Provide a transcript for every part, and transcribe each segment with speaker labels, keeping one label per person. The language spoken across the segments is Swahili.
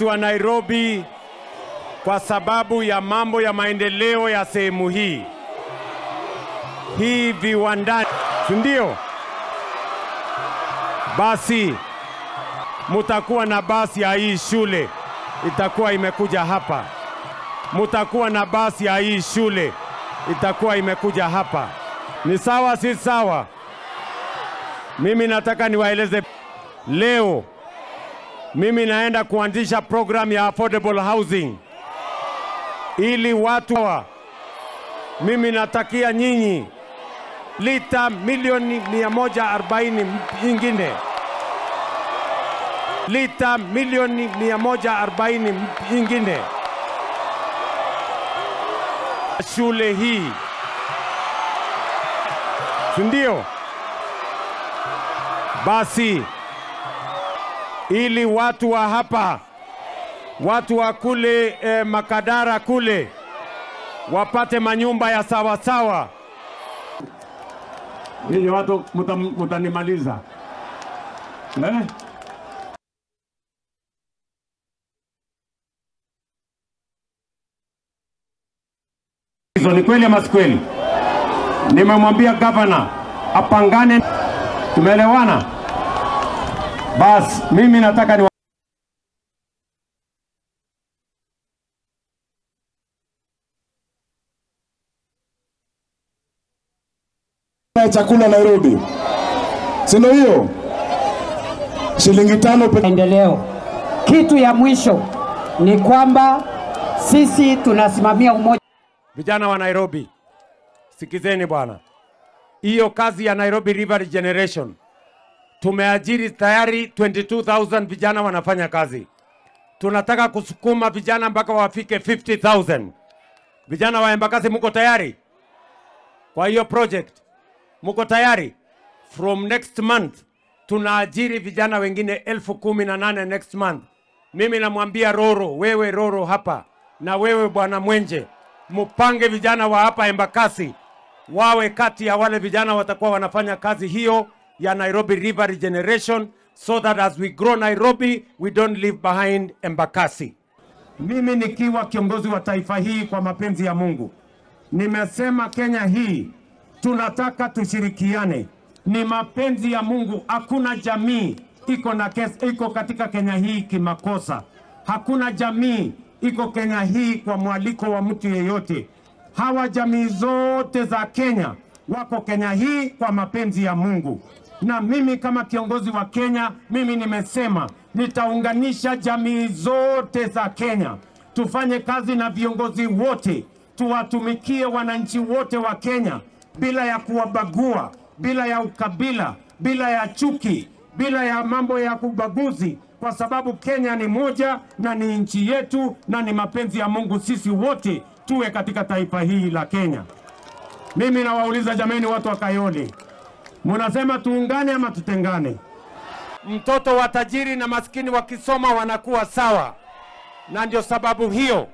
Speaker 1: wa Nairobi kwa sababu ya mambo ya maendeleo ya sehemu hii. Hii viwandani, ndio? Basi mutakuwa na basi ya hii shule itakuwa imekuja hapa. Mutakuwa na basi ya hii shule itakuwa imekuja hapa. Ni sawa si sawa? Mimi nataka niwaeleze leo mimi naenda kuanzisha program ya affordable housing ili watu wa mimi natakia nyinyi lita milioni 140 nyingine. Lita milioni 140 nyingine. Shule hii. Ndio? Basi ili watu wa hapa, watu wa kule Makadara kule wapate manyumba ya sawa sawa. Ninyi watu mutanimaliza. Hizo ni kweli ama si kweli? Nimemwambia governor apangane. Tumeelewana? Bas, mimi nataka ni
Speaker 2: chakula Nairobi. Sio hiyo? Shilingi 5
Speaker 3: maendeleo. Kitu ya mwisho ni kwamba sisi tunasimamia umoja.
Speaker 1: Vijana wa Nairobi, sikizeni bwana. Hiyo kazi ya Nairobi River Generation tumeajiri tayari 22,000 vijana wanafanya kazi. Tunataka kusukuma vijana mpaka wafike 50,000. Vijana wa Embakasi mko tayari? Kwa hiyo project mko tayari? From next month tunaajiri vijana wengine 18,000 next month. Mimi namwambia Roro, wewe Roro hapa na wewe bwana Mwenje, mupange vijana wa hapa Embakasi wawe kati ya wale vijana watakuwa wanafanya kazi hiyo ya Nairobi River Regeneration, so that as we grow Nairobi, we don't leave behind Embakasi. Mimi nikiwa kiongozi wa taifa hii kwa mapenzi ya Mungu, nimesema Kenya hii tunataka tushirikiane. Ni mapenzi ya Mungu, hakuna jamii iko katika Kenya hii kimakosa. Hakuna jamii iko Kenya hii kwa mwaliko wa mtu yeyote. Hawa jamii zote za Kenya wako Kenya hii kwa mapenzi ya Mungu. Na mimi kama kiongozi wa Kenya, mimi nimesema nitaunganisha jamii zote za Kenya. Tufanye kazi na viongozi wote, tuwatumikie wananchi wote wa Kenya bila ya kuwabagua, bila ya ukabila, bila ya chuki, bila ya mambo ya kubaguzi, kwa sababu Kenya ni moja na ni nchi yetu na ni mapenzi ya Mungu sisi wote tuwe katika taifa hili la Kenya. Mimi nawauliza jameni, watu wa Kayole, munasema tuungane ama tutengane? Mtoto wa tajiri na maskini wakisoma wanakuwa sawa, na ndio sababu hiyo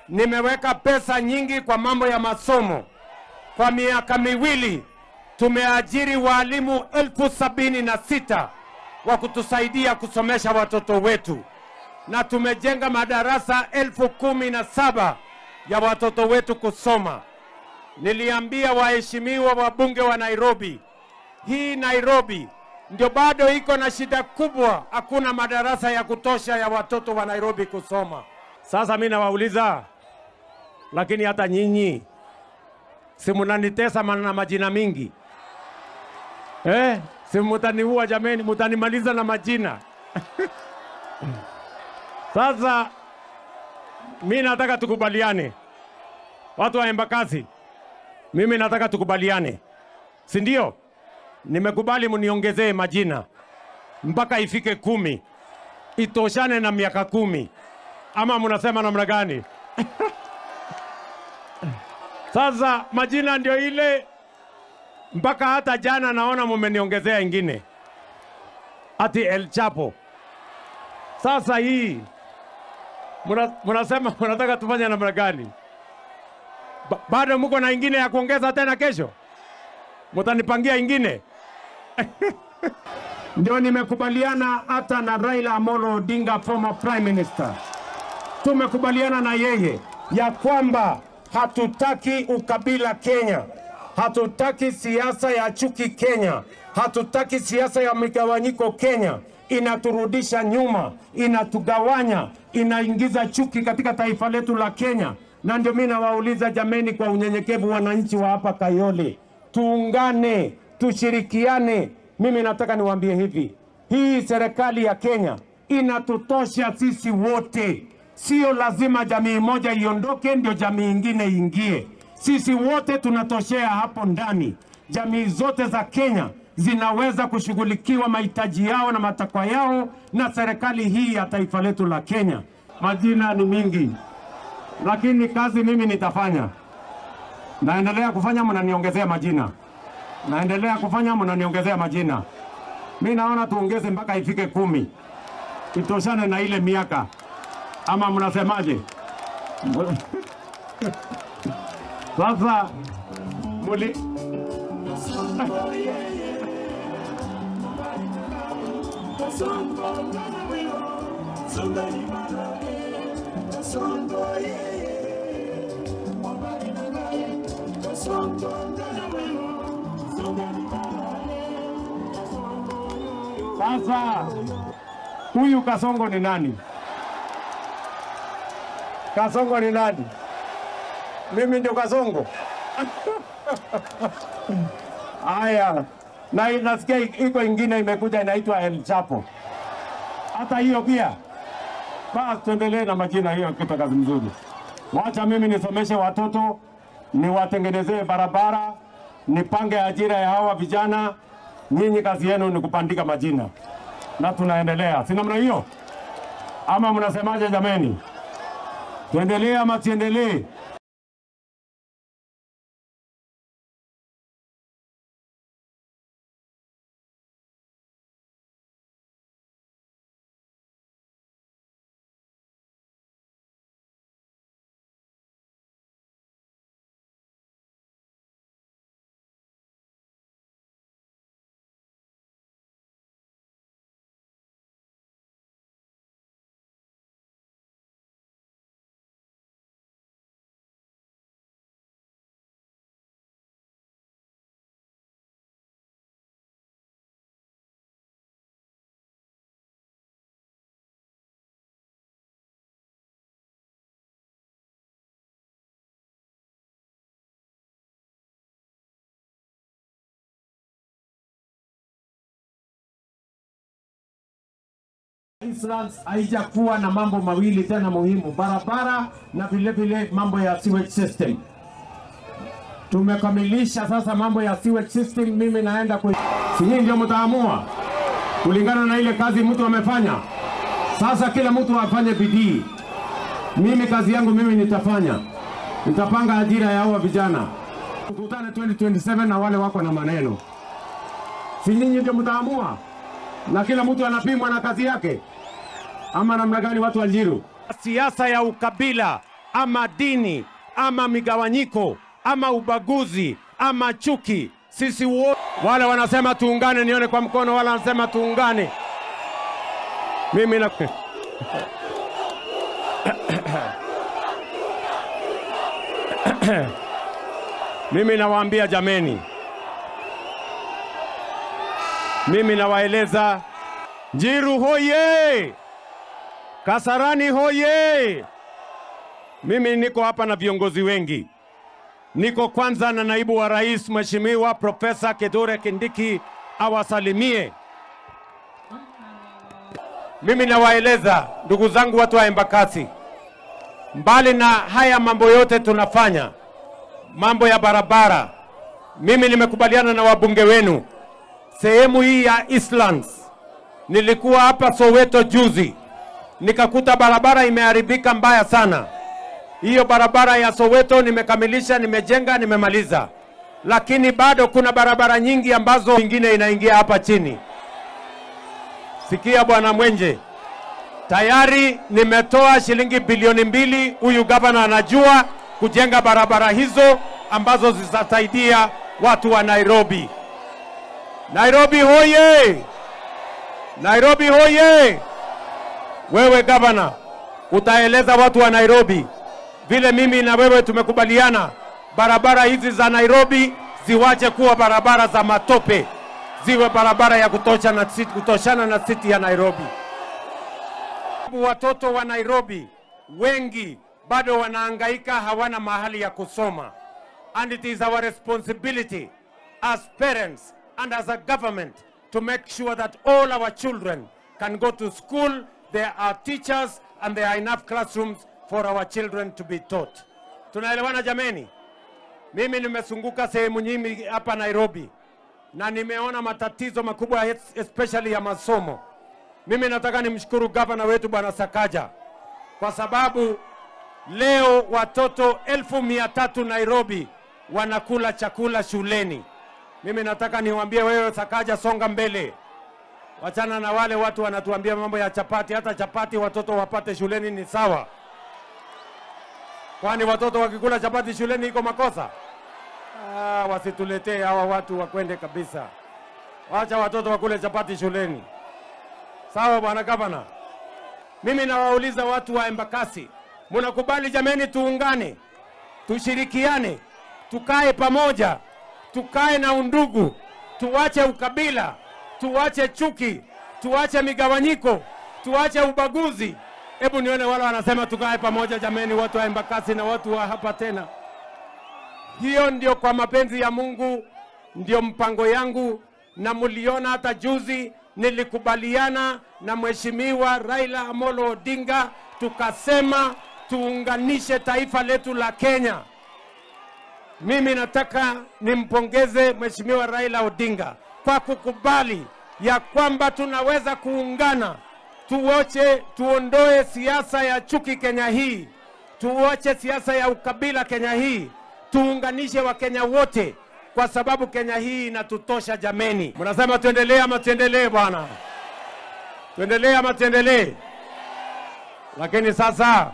Speaker 1: nimeweka pesa nyingi kwa mambo ya masomo. Kwa miaka miwili tumeajiri walimu 76,000 wa kutusaidia kusomesha watoto wetu, na tumejenga madarasa 17,000 ya watoto wetu kusoma. Niliambia waheshimiwa wabunge wa Nairobi, hii Nairobi ndio bado iko na shida kubwa, hakuna madarasa ya kutosha ya watoto wa Nairobi kusoma. Sasa mimi nawauliza, lakini hata nyinyi si mnanitesa na majina mingi? Si mtaniua jameni, mtanimaliza na majina. Sasa mimi nataka tukubaliane. Watu wa Embakasi, mimi nataka tukubaliane. Si ndio? Nimekubali mniongezee majina mpaka ifike 10. Itoshane na miaka 10. Ama mnasema namna gani? Sasa majina ndio ile, mpaka hata jana naona mmeniongezea ingine. Ati El Chapo. Sasa hii mnasema mnataka tufanye namna gani? Bado mko na ingine ya kuongeza tena kesho? Mtanipangia ingine? Ndio nimekubaliana hata na Raila Amolo Odinga, former prime minister. Tumekubaliana na yeye ya kwamba hatutaki ukabila Kenya, hatutaki siasa ya chuki Kenya, hatutaki siasa ya migawanyiko Kenya. Inaturudisha nyuma, inatugawanya, inaingiza chuki katika taifa letu la Kenya. Na ndio mimi nawauliza jameni, kwa unyenyekevu, wananchi wa hapa Kayole, tuungane, tushirikiane. Mimi nataka niwaambie hivi, hii serikali ya Kenya inatutosha sisi wote. Sio lazima jamii moja iondoke ndio jamii ingine ingie. Sisi wote tunatoshea hapo ndani. Jamii zote za Kenya zinaweza kushughulikiwa mahitaji yao na matakwa yao na serikali hii ya taifa letu la Kenya. Majina ni mingi, lakini kazi mimi nitafanya. Naendelea kufanya, mnaniongezea majina. Naendelea kufanya, mnaniongezea majina. Mimi naona tuongeze mpaka ifike 10. Itoshane na ile miaka. Ama mnasemaje? Sasa muli sasa huyu Kasongo ni nani? Kasongo ni nani? Mimi ndio Kasongo. Aya, na nasikia iko ingine imekuja inaitwa El Chapo. Hata hiyo pia. Basi tuendelee na majina, hiyo kitu kazi mzuri. Wacha mimi nisomeshe watoto, niwatengenezee barabara, nipange ajira ya hawa vijana. Nyinyi kazi yenu ni kupandika majina. Na tunaendelea. Si namna hiyo? Ama mnasemaje jameni? Tuendelee ama tuendelee? Islands haijakuwa na mambo mawili tena muhimu, barabara na vile vile mambo ya sewage system. Tumekamilisha sasa mambo ya sewage system. Mimi naenda kwa sinyi, ndio mtaamua kulingana na ile kazi mtu amefanya. Sasa kila mtu afanye bidii. Mimi kazi yangu mimi nitafanya, nitapanga ajira ya hao vijana. Tukutane 2027 na wale wako na maneno. Sinyi ndio mtaamua, na kila mtu anapimwa na kazi yake. Ama namna gani watu wa Njiru? Siasa ya ukabila ama dini ama migawanyiko ama ubaguzi ama chuki, sisi wote wale wanasema tuungane, nione kwa mkono. Wala wanasema tuungane. Mimi na mimi nawaambia jameni, mimi nawaeleza, Njiru hoye! Kasarani hoye! Mimi niko hapa na viongozi wengi. Niko kwanza na naibu wa rais Mheshimiwa Profesa Kithure Kindiki awasalimie. Mimi nawaeleza ndugu zangu watu wa Embakasi, mbali na haya mambo yote tunafanya, mambo ya barabara, mimi nimekubaliana na wabunge wenu. Sehemu hii ya Eastlands, nilikuwa hapa Soweto juzi, nikakuta barabara imeharibika mbaya sana. Hiyo barabara ya Soweto nimekamilisha, nimejenga, nimemaliza. Lakini bado kuna barabara nyingi ambazo nyingine inaingia hapa chini. Sikia bwana Mwenje, tayari nimetoa shilingi bilioni 2, huyu gavana anajua, kujenga barabara hizo ambazo zitasaidia watu wa Nairobi. Nairobi hoye! Nairobi hoye! Wewe gavana, utaeleza watu wa Nairobi vile mimi na wewe tumekubaliana barabara hizi za Nairobi ziwache kuwa barabara za matope, ziwe barabara ya kutoshana na city ya Nairobi. Watoto wa Nairobi wengi bado wanahangaika, hawana mahali ya kusoma. And it is our responsibility as parents and as a government to make sure that all our children can go to school, there are teachers and there are enough classrooms for our children to be taught. Tunaelewana jameni? Mimi nimesunguka sehemu nyingi hapa Nairobi na nimeona matatizo makubwa especially ya masomo. Mimi nataka nimshukuru governor wetu Bwana Sakaja kwa sababu leo watoto 1,300 Nairobi wanakula chakula shuleni. Mimi nataka niwaambie wewe Sakaja, songa mbele. Wachana na wale watu wanatuambia mambo ya chapati. Hata chapati watoto wapate shuleni ni sawa. Kwani watoto wakikula chapati shuleni iko makosa? Wasituletee hawa watu wakwende kabisa. Wacha watoto wakule chapati shuleni. Sawa bwana gavana? Mimi nawauliza watu wa Embakasi, mnakubali jameni tuungane, tushirikiane, tukae pamoja, tukae na undugu, tuache ukabila, tuache chuki, tuache migawanyiko, tuache ubaguzi. Hebu nione wale wanasema tukae pamoja jameni, watu wa Embakasi na watu wa hapa tena. Hiyo ndio kwa mapenzi ya Mungu, ndio mpango yangu, na muliona hata juzi nilikubaliana na Mheshimiwa Raila Amolo Odinga, tukasema tuunganishe taifa letu la Kenya. Mimi nataka nimpongeze Mheshimiwa Raila Odinga kwa kukubali ya kwamba tunaweza kuungana, tuondoe siasa ya chuki Kenya hii, tuache siasa ya ukabila Kenya hii, tuunganishe Wakenya wote kwa sababu Kenya hii inatutosha jameni. Mnasema tuendelee ama tuendelee bwana? Tuendelee ama tuendelee? Lakini sasa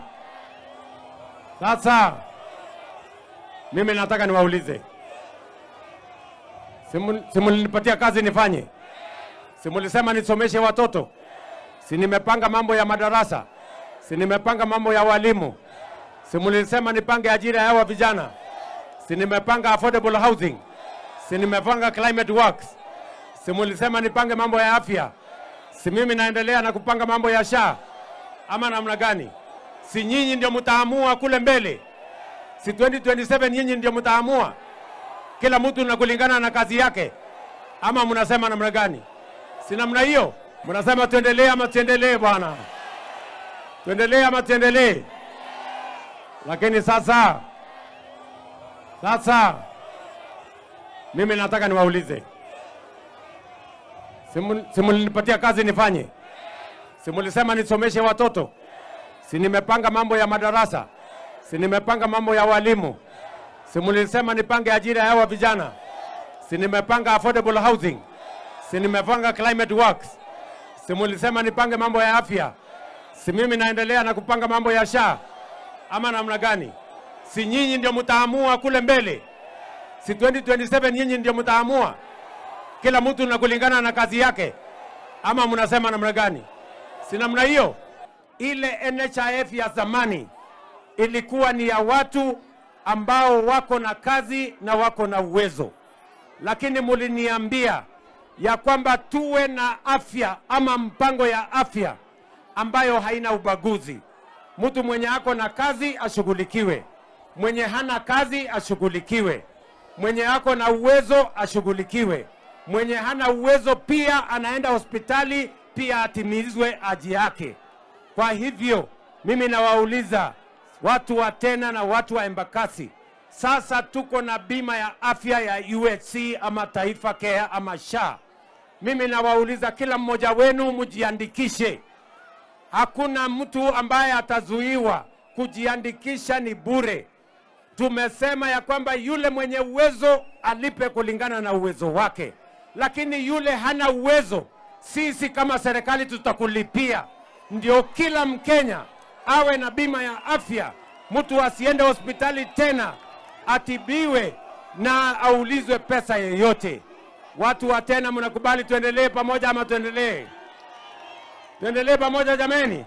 Speaker 1: mimi nataka niwaulize. Simulinipatia kazi nifanye? Simulisema nisomeshe watoto? Si nimepanga mambo ya madarasa? Si nimepanga mambo ya walimu? Simulisema nipange ajira ya hawa vijana? Si nimepanga affordable housing? Si nimepanga climate works? Simulisema nipange mambo ya afya? Si mimi naendelea na kupanga mambo ya SHA? Ama namna gani? Si nyinyi ndio mtaamua kule mbele? Si 2027 nyinyi ndio mtaamua? Kila mtu na kulingana na kazi yake? Ama mnasema namna gani? Si namna hiyo? Mnasema tuendelee ama tuendelee bwana? Tuendelee ama tuendelee? Lakini sasa mimi nataka niwaulize. Simulinipatia kazi nifanye? Simulisema nisomeshe watoto? Si nimepanga mambo ya madarasa? Si nimepanga mambo ya walimu? Simulisema nipange ajira ya hawa vijana? Si nimepanga affordable housing? Si nimepanga climate works? Simulisema nipange mambo ya afya? Si mimi naendelea na kupanga mambo ya SHA? Ama namna gani? Si nyinyi ndio mtaamua kule mbele? Si 2027 nyinyi ndio mtaamua? Kila mtu na kulingana na kazi yake? Ama mnasema namna gani? Si namna hiyo? Ile NHIF ya zamani ilikuwa ni ya watu ambao wako na kazi na wako na uwezo. Lakini muliniambia ya kwamba tuwe na afya ama mpango ya afya ambayo haina ubaguzi. Mtu mwenye ako na kazi ashughulikiwe, mwenye hana kazi ashughulikiwe, mwenye ako na uwezo ashughulikiwe, mwenye hana uwezo pia anaenda hospitali pia atimizwe haja yake. Kwa hivyo mimi nawauliza watu wa Tena na watu wa Embakasi, sasa tuko na bima ya afya ya UHC ama Taifa Care ama SHA. Mimi nawauliza kila mmoja wenu mjiandikishe. Hakuna mtu ambaye atazuiwa kujiandikisha, ni bure. Tumesema ya kwamba yule mwenye uwezo alipe kulingana na uwezo wake, lakini yule hana uwezo, sisi kama serikali tutakulipia. Ndio kila Mkenya awe na bima ya afya, mtu asiende hospitali tena atibiwe na aulizwe pesa yeyote. Watu wa Tena mnakubali tuendelee pamoja ama tuendelee? Tuendelee pamoja jameni.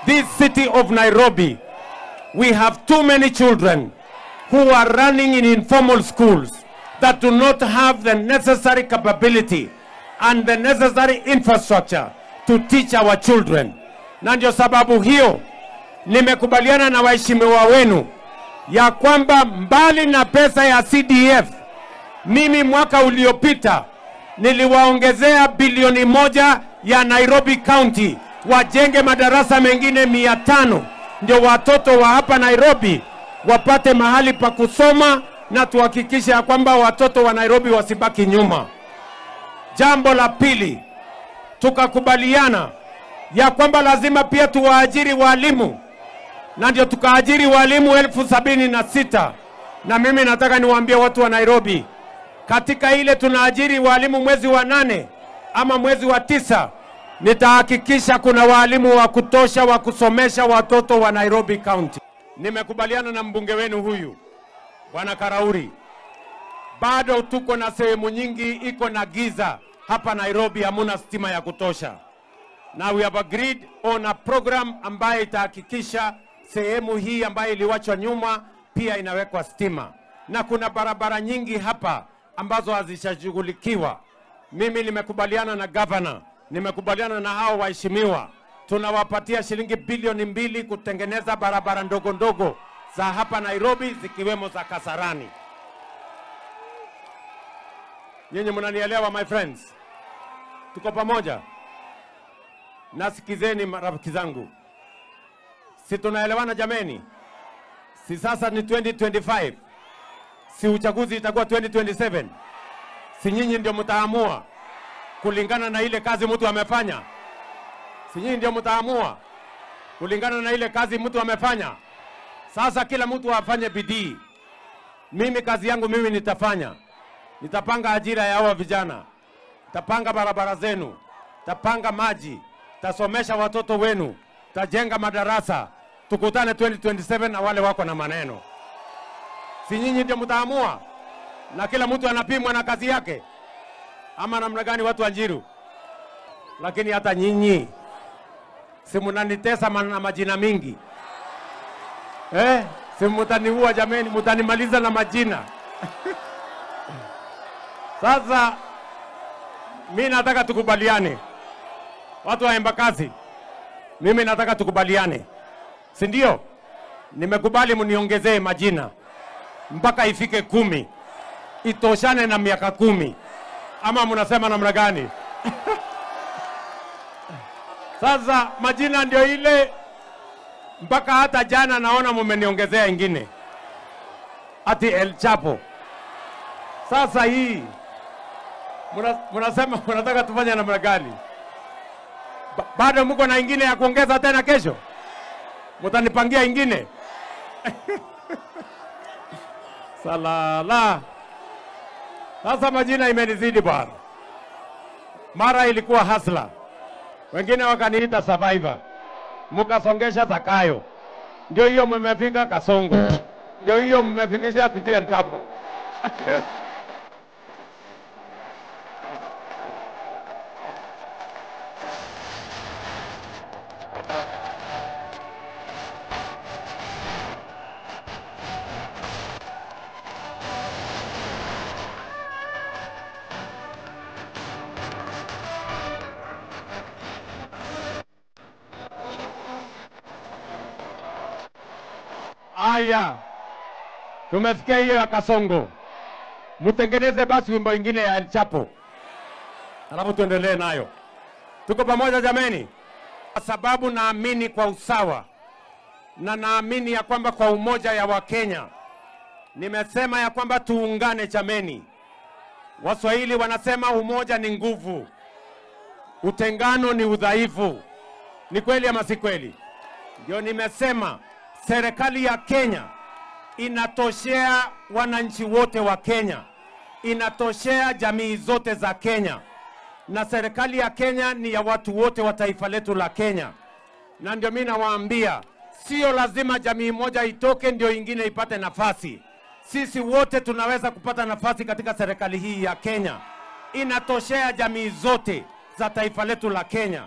Speaker 1: This city of Nairobi, we have too many children who are running in informal schools that do not have the necessary capability and the necessary infrastructure to teach our children. Na ndio sababu hiyo nimekubaliana na waheshimiwa wenu ya kwamba mbali na pesa ya CDF, mimi mwaka uliopita niliwaongezea bilioni 1 ya Nairobi County wajenge madarasa mengine 500 ndio watoto wa hapa Nairobi wapate mahali pa kusoma na tuhakikishe ya kwamba watoto wa Nairobi wasibaki nyuma. Jambo la pili, tukakubaliana ya kwamba lazima pia tuwaajiri walimu, na ndio tukaajiri walimu 76,000. Na mimi nataka niwaambie watu wa Nairobi, katika ile tunaajiri walimu mwezi wa 8 ama mwezi wa 9, nitahakikisha kuna walimu wa kutosha wa kusomesha watoto wa Nairobi County. Nimekubaliana na mbunge wenu huyu Bwana Karauri. Bado tuko na sehemu nyingi iko na giza hapa Nairobi, hamuna stima ya kutosha. Now we have agreed on a program ambayo itahakikisha sehemu hii ambayo iliwachwa nyuma pia inawekwa stima. Na kuna barabara nyingi hapa ambazo hazishashughulikiwa. Mimi nimekubaliana na governor, nimekubaliana na hao waheshimiwa. Tunawapatia shilingi bilioni 2 kutengeneza barabara ndogo ndogo za hapa Nairobi zikiwemo za Kasarani. Nyinyi mnanielewa my friends? Tuko pamoja? Nasikizeni marafiki zangu. Si tunaelewana jameni? Si sasa ni 2025? Si uchaguzi itakuwa 2027? Si nyinyi ndio mtaamua kulingana na ile kazi mtu amefanya? Si nyinyi ndio mtaamua kulingana na ile kazi mtu amefanya? Sasa kila mtu afanye bidii. Mimi kazi yangu mimi nitafanya. Nitapanga ajira ya hawa vijana. Nitapanga barabara zenu. Nitapanga maji. Tasomesha watoto wenu. Tajenga madarasa. Tukutane 2027 na wale wako na maneno. Si nyinyi ndio mtaamua? Na kila mtu anapimwa na kazi yake? Ama namna gani watu wa Njiru? Lakini hata nyinyi si mnanitesa na majina mingi. Si mtaniua jameni, mtanimaliza na majina. Sasa mimi nataka tukubaliane. Watu wa Embakasi, mimi nataka tukubaliane. Si ndio? Nimekubali mniongezee majina mpaka ifike 10. Itoshane na miaka 10. Ama mnasema namna gani? Sasa majina ndio ile mpaka hata jana naona mmeniongezea ingine. Ati El Chapo. Sasa hii mnasema mnataka tufanye namna gani? Bado mko na ingine ya kuongeza tena kesho? Mtanipangia ingine? Salala. Sasa majina imenizidi bwana. Mara ilikuwa Hasla. Wengine wakaniita Survivor. Mukasongesha Zakayo. Ndio hiyo mmefika Kasongo. Ndio hiyo mmefikisha Peter Kapo. Aya, tumefikia hiyo ya Kasongo. Mtengeneze basi wimbo ingine ya El Chapo, alafu tuendelee nayo. Tuko pamoja jameni? Kwa sababu naamini kwa usawa na naamini ya kwamba kwa umoja ya Wakenya. Nimesema ya kwamba tuungane jameni. Waswahili wanasema umoja ni nguvu, utengano ni udhaifu. Ni kweli ama si kweli? Ndio nimesema serikali ya Kenya inatoshea wananchi wote wa Kenya, inatoshea jamii zote za Kenya, na serikali ya Kenya ni ya watu wote wa taifa letu la Kenya. Na ndio mimi nawaambia, sio lazima jamii moja itoke ndio ingine ipate nafasi. Sisi wote tunaweza kupata nafasi katika serikali hii ya Kenya. Inatoshea jamii zote. za taifa letu la Kenya.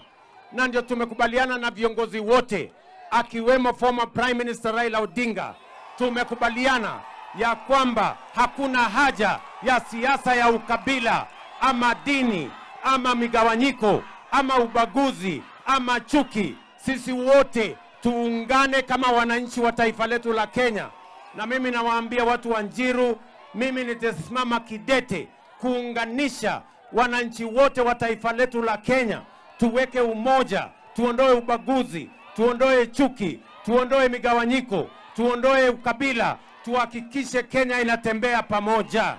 Speaker 1: Na ndio tumekubaliana na viongozi wote akiwemo former Prime Minister Raila Odinga, tumekubaliana ya kwamba hakuna haja ya siasa ya ukabila ama dini ama migawanyiko ama ubaguzi ama chuki. Sisi wote tuungane kama wananchi wa taifa letu la Kenya. Na mimi nawaambia watu wa Njiru, mimi nitasimama kidete kuunganisha wananchi wote wa taifa letu la Kenya. Tuweke umoja, tuondoe ubaguzi, tuondoe chuki, tuondoe migawanyiko, tuondoe ukabila, tuhakikishe Kenya inatembea pamoja.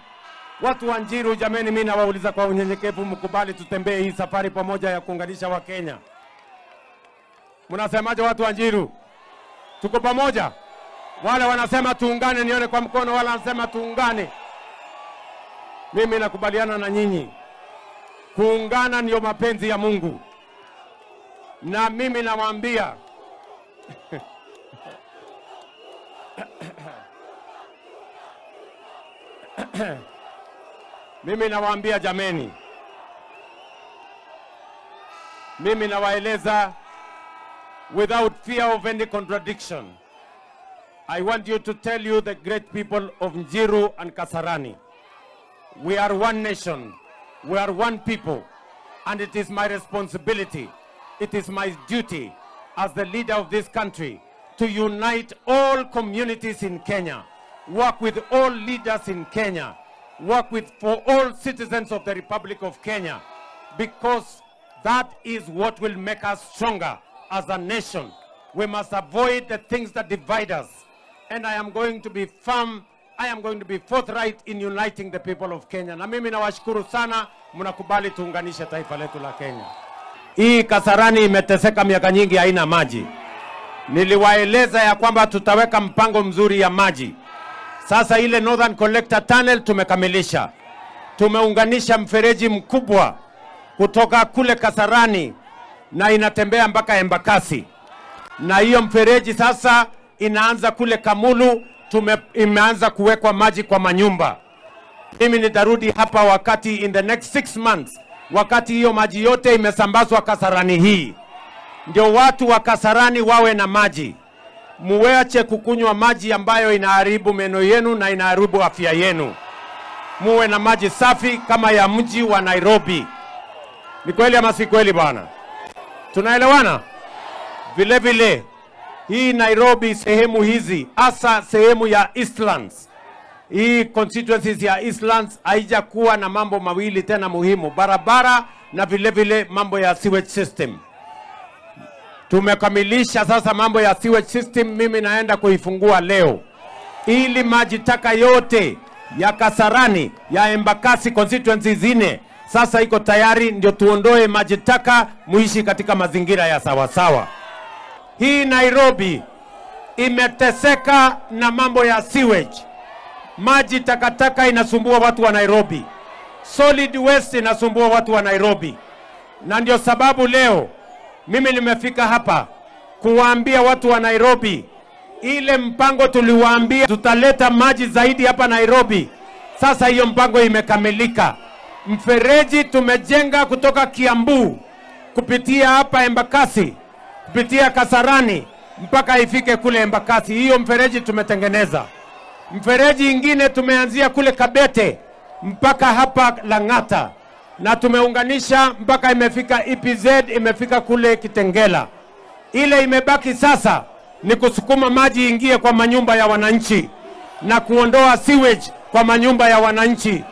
Speaker 1: Watu wa Njiru, jameni, mimi nawauliza kwa unyenyekevu, mkubali tutembee hii safari pamoja ya kuunganisha wa Kenya. Mnasemaje watu wa Njiru? Tuko pamoja? Wale wanasema tuungane nione kwa mkono, wale wanasema tuungane. Mimi nakubaliana na nyinyi. Kuungana ndio mapenzi ya Mungu. Na mimi nawaambia mimi nawaambia jameni, mimi nawaeleza without fear of any contradiction. I want you to tell you, the great people of Njiru and Kasarani, we are one nation, we are one people, and it is my responsibility, it is my duty as the leader of this country to unite all communities in Kenya, work with all leaders in Kenya, work for all citizens of the Republic of Kenya, because that is what will make us stronger as a nation. We must avoid the things that divide us. And I am going to be firm, I am going to be forthright in uniting the people of Kenya. Na mimi nawashukuru sana, mnakubali tuunganishe taifa letu la Kenya. Hii Kasarani imeteseka miaka nyingi, haina maji. Niliwaeleza ya kwamba tutaweka mpango mzuri ya maji. Sasa ile Northern Collector Tunnel tumekamilisha. Tumeunganisha mfereji mkubwa kutoka kule Kasarani na inatembea mpaka Embakasi. Na hiyo mfereji sasa inaanza kule Kamulu, imeanza kuwekwa maji kwa manyumba. Mimi nitarudi hapa wakati in the next 6 months, wakati hiyo maji yote imesambazwa Kasarani hii. Ndio watu wa Kasarani wawe na maji. Muache kukunywa maji ambayo inaharibu meno yenu na inaharibu afya yenu. Muwe na maji safi kama ya mji wa Nairobi. Ni kweli ama si kweli bwana? Tunaelewana? Vile vile hii Nairobi, sehemu hizi, hasa sehemu ya Eastlands, hii constituencies ya Eastlands haijakuwa na mambo mawili tena muhimu, barabara na vile vile mambo ya sewage system. Tumekamilisha sasa mambo ya sewage system, mimi naenda kuifungua leo. Ili maji taka yote ya Kasarani, ya Embakasi constituencies zine, sasa iko tayari, ndio tuondoe maji taka, muishi katika mazingira ya sawasawa. Hii Nairobi imeteseka na mambo ya sewage. Maji takataka inasumbua watu wa Nairobi. Solid waste inasumbua watu wa Nairobi. Na ndio sababu leo mimi nimefika hapa kuwaambia watu wa Nairobi, ile mpango tuliwaambia tutaleta maji zaidi hapa Nairobi, sasa hiyo mpango imekamilika. Mfereji tumejenga kutoka Kiambu kupitia hapa Embakasi, kupitia Kasarani mpaka ifike kule Embakasi. Hiyo mfereji tumetengeneza. Mfereji ingine tumeanzia kule Kabete mpaka hapa Lang'ata, na tumeunganisha mpaka imefika EPZ, imefika kule Kitengela. Ile imebaki sasa ni kusukuma maji ingie kwa manyumba ya wananchi na kuondoa sewage kwa manyumba ya wananchi.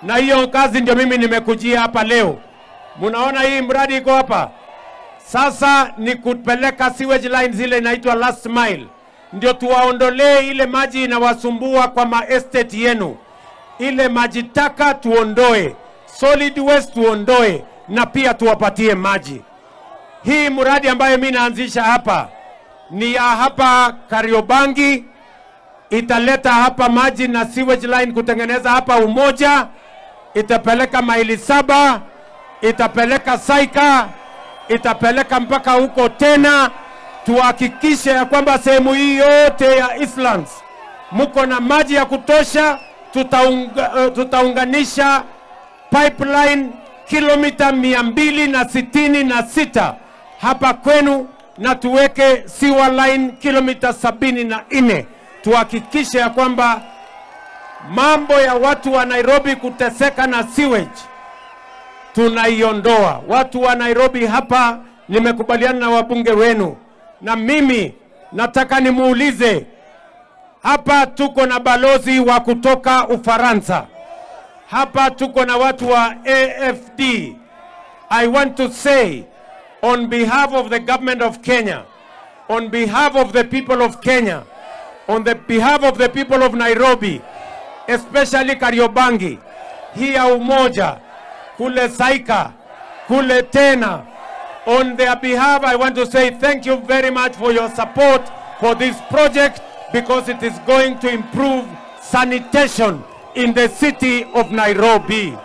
Speaker 1: Na hiyo kazi ndio mimi nimekujia hapa leo. Munaona hii mradi iko hapa. Sasa ni kupeleka sewage lines ile inaitwa last mile. Ndio tuwaondolee ile maji inawasumbua kwa ma estate yenu. Ile maji taka tuondoe, solid waste tuondoe, na pia tuwapatie maji. Hii mradi ambayo mimi naanzisha hapa ni ya hapa Kariobangi, italeta hapa maji na sewage line kutengeneza hapa Umoja, itapeleka maili 7, itapeleka Saika, itapeleka mpaka huko tena. Tuhakikishe ya kwamba sehemu hii yote ya Eastlands muko na maji ya kutosha. Tutaunganisha pipeline kilomita 266 hapa kwenu, na tuweke sewer line kilomita 74. Tuhakikishe ya kwamba mambo ya watu wa Nairobi kuteseka na sewage tunaiondoa. Watu wa Nairobi hapa, nimekubaliana na wabunge wenu, na mimi nataka nimuulize, hapa tuko na balozi wa kutoka Ufaransa, hapa tuko na watu wa AFD. I want to say on behalf of the government of Kenya, on behalf of the people of Kenya, on the behalf of the people of Nairobi, especially Kariobangi, hii ya Umoja, kule Saika, kule Tena, on their behalf I want to say thank you very much for your support for this project, because it is going to improve sanitation in the city of Nairobi.